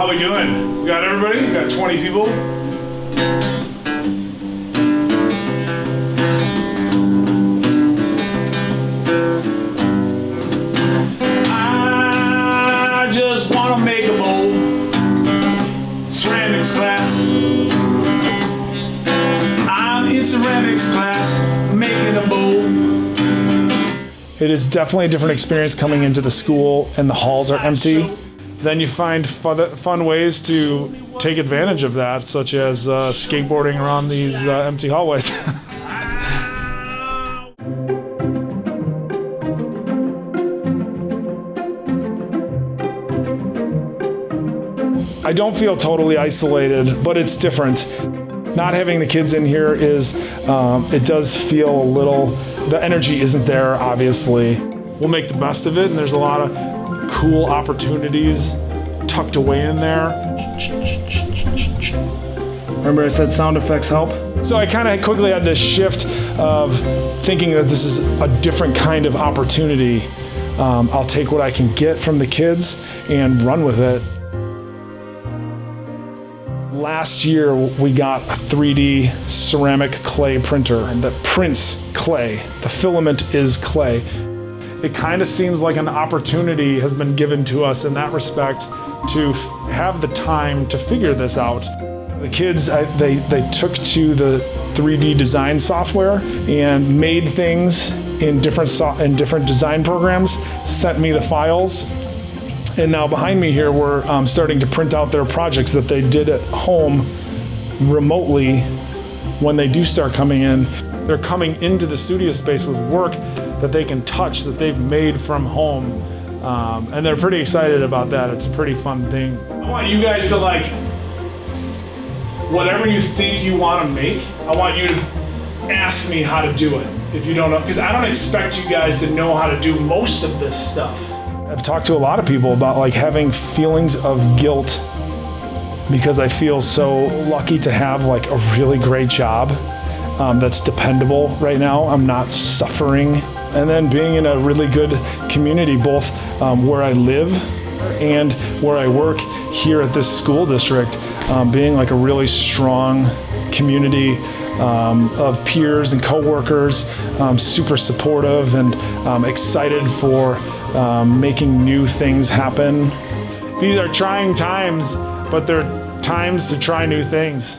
How we doing? We got everybody? We got 20 people? I just want to make a bowl. Ceramics class. I'm in ceramics class, making a bowl. It is definitely a different experience coming into the school and the halls are empty. Then you find fun ways to take advantage of that, such as skateboarding around these empty hallways. I don't feel totally isolated, but it's different. Not having the kids in here it does feel a little, the energy isn't there, obviously. We'll make the best of it, and there's a lot of cool opportunities tucked away in there. Remember I said sound effects help? So I kind of quickly had this shift of thinking that this is a different kind of opportunity. I'll take what I can get from the kids and run with it. Last year we got a 3D ceramic clay printer that prints clay. The filament is clay. It kind of seems like an opportunity has been given to us in that respect to have the time to figure this out. The kids, they took to the 3D design software and made things in different design programs, sent me the files, and now behind me here we're starting to print out their projects that they did at home remotely. When they do start coming in, they're coming into the studio space with work that they can touch, that they've made from home. And they're pretty excited about that. It's a pretty fun thing. I want you guys to whatever you think you want to make, I want you to ask me how to do it if you don't know, because I don't expect you guys to know how to do most of this stuff. I've talked to a lot of people about having feelings of guilt because I feel so lucky to have a really great job that's dependable right now. I'm not suffering. And then being in a really good community, both where I live and where I work here at this school district, being a really strong community of peers and coworkers, super supportive and excited for making new things happen. These are trying times, but they're times to try new things.